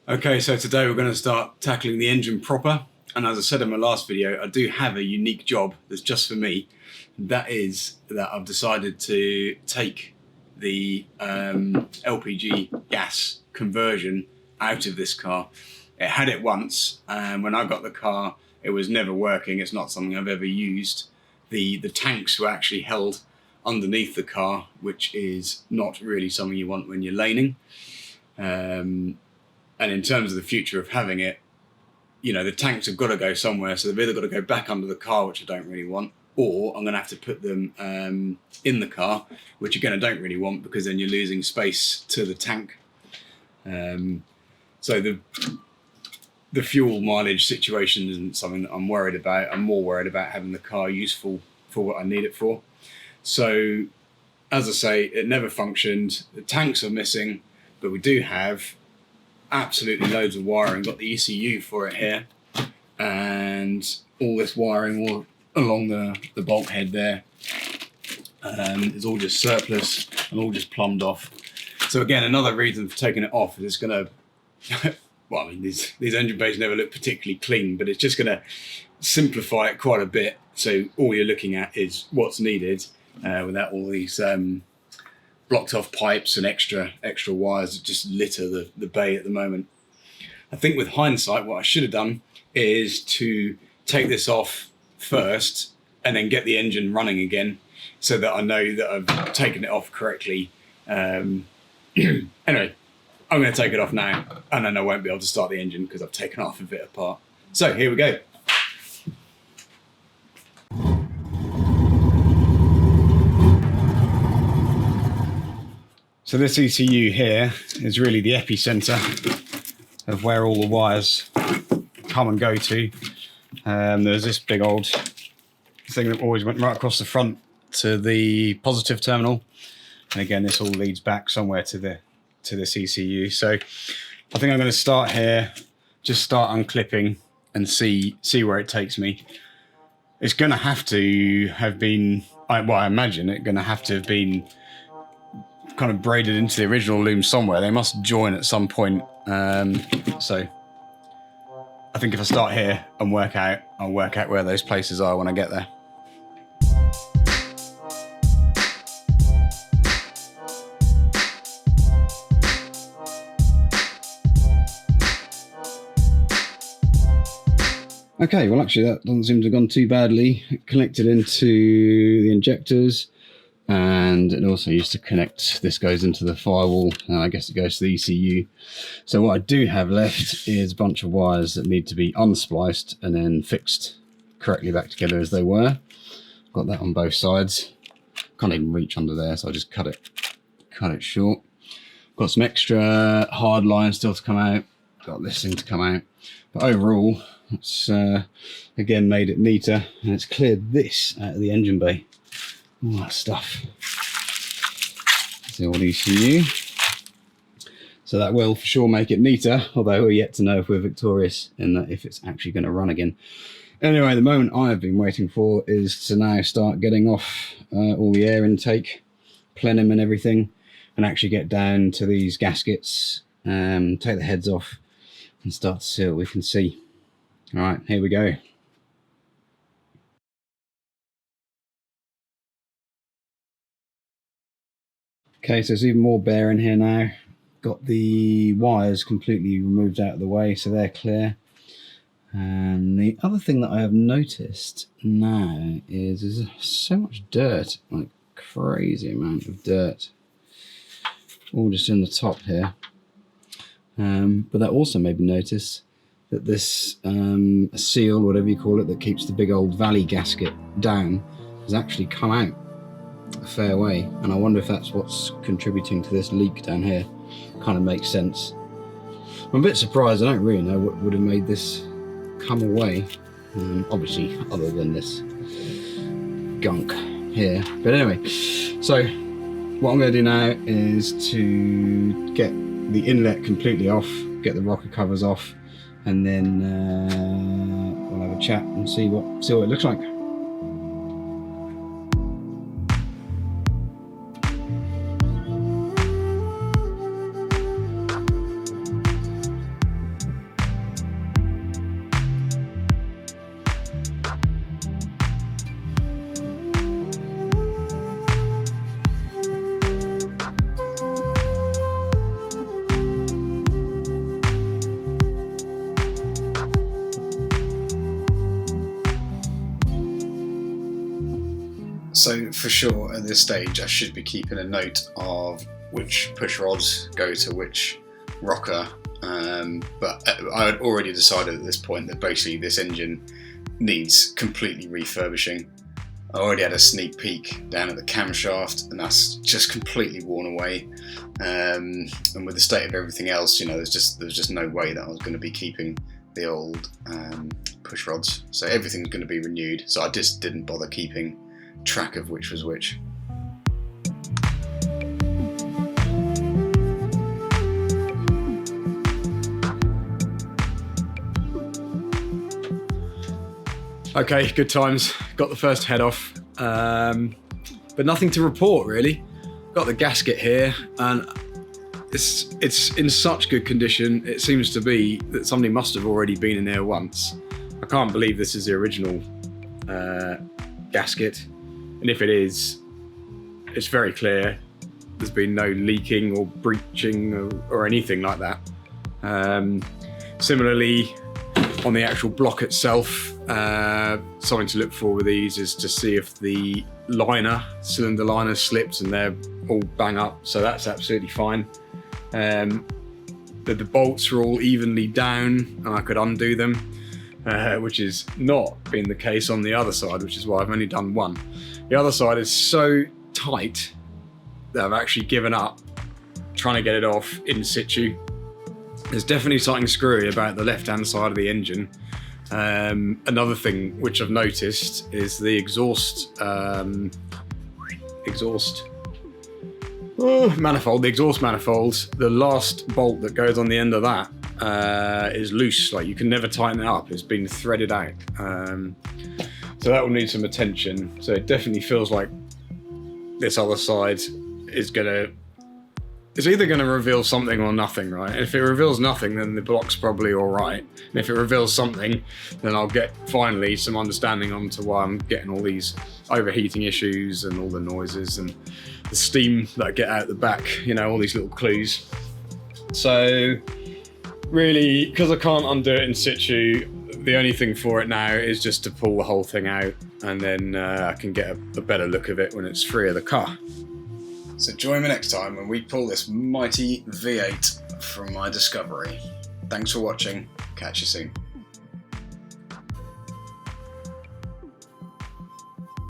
Okay, so today we're going to start tackling the engine proper, and as I said in my last video, I do have a unique job that's just for me. That is that I've decided to take the LPG gas conversion out of this car. It had it once, and when I got the car it was never working. It's not something I've ever used. The tanks were actually held underneath the car, which is not really something you want when you're laning. And in terms of the future of having it, you know, the tanks have got to go somewhere, so they've either got to go back under the car, which I don't really want, or I'm going to have to put them in the car, which again I don't really want, because then you're losing space to the tank. So the fuel mileage situation isn't something that I'm worried about. I'm more worried about having the car useful for what I need it for. So, as I say, it never functioned. The tanks are missing, but we do have absolutely loads of wiring. Got the ECU for it here, and all this wiring all along the bulkhead there is all just surplus and all just plumbed off. So again, another reason for taking it off is it's going to well, I mean, these engine bays never look particularly clean, but it's just going to simplify it quite a bit. So all you're looking at is what's needed without all these blocked off pipes and extra wires that just litter the bay at the moment. I think with hindsight, what I should have done is to take this off first and then get the engine running again, so that I know that I've taken it off correctly. Anyway, I'm going to take it off now, and then I won't be able to start the engine because I've taken half of it apart. So here we go. So this ECU here is really the epicenter of where all the wires come and go to. There's this big old thing that always went right across the front to the positive terminal, and again this all leads back somewhere to this ECU. So I think I'm going to start here, just start unclipping and see where it takes me. It's going to have to have been, well, I imagine it's going to have to kind of braided into the original loom somewhere. They must join at some point. So I think if I start here and I'll work out where those places are when I get there. Okay, well actually that doesn't seem to have gone too badly. It connected into the injectors, and it also used to connect, this goes into the firewall, and I guess it goes to the ECU. So what I do have left is a bunch of wires that need to be unspliced and then fixed correctly back together as they were. Got that on both sides. Can't even reach under there, so I just cut it short. Got some extra hard lines still to come out. Got this thing to come out. But overall, it's again made it neater, and it's cleared this out of the engine bay. All that stuff. That's the old ECU. So that will for sure make it neater, although we're yet to know if we're victorious in that, if it's actually going to run again. Anyway, the moment I've been waiting for is to now start getting off all the air intake, plenum and everything, and actually get down to these gaskets, take the heads off and start to see what we can see. All right, here we go. Okay, so there's even more bare in here now. Got the wires completely removed out of the way, so they're clear. And the other thing that I have noticed now is there's so much dirt, like crazy amount of dirt, all just in the top here. But that also made me notice that this seal, whatever you call it, that keeps the big old valley gasket down, has actually come out a fair way, and I wonder if that's what's contributing to this leak down here. Kind of makes sense. I'm a bit surprised. I don't really know what would have made this come away, obviously other than this gunk here. But anyway, so what I'm going to do now is to get the inlet completely off, get the rocker covers off, and then we'll have a chat and see what it looks like. So for sure at this stage I should be keeping a note of which push rods go to which rocker, but I had already decided at this point that basically this engine needs completely refurbishing. I already had a sneak peek down at the camshaft and that's just completely worn away, and with the state of everything else, you know, there's just no way that I was going to be keeping the old push rods, so everything's going to be renewed, so I just didn't bother keeping track of which was which. Okay, good times. Got the first head off, but nothing to report really. Got the gasket here, and it's in such good condition. It seems to be that somebody must have already been in there once. I can't believe this is the original gasket, and if it is, it's very clear. There's been no leaking or breaching or anything like that. Similarly, on the actual block itself, something to look for with these is to see if the cylinder liner slips and they're all bang up, so that's absolutely fine. The bolts are all evenly down and I could undo them, which is not been the case on the other side, which is why I've only done one. The other side is so tight that I've actually given up trying to get it off in situ. There's definitely something screwy about the left-hand side of the engine. Another thing which I've noticed is the exhaust manifold. The exhaust manifold, the last bolt that goes on the end of that is loose. Like, you can never tighten it up. It's been threaded out. So that will need some attention. So it definitely feels like this other side is it's either going to reveal something or nothing, right? If it reveals nothing, then the block's probably all right. And if it reveals something, then I'll get finally some understanding onto why I'm getting all these overheating issues and all the noises and the steam that I get out the back, you know, all these little clues. So really, because I can't undo it in situ, the only thing for it now is just to pull the whole thing out, and then I can get a better look of it when it's free of the car. So join me next time when we pull this mighty V8 from my Discovery. Thanks for watching. Catch you soon.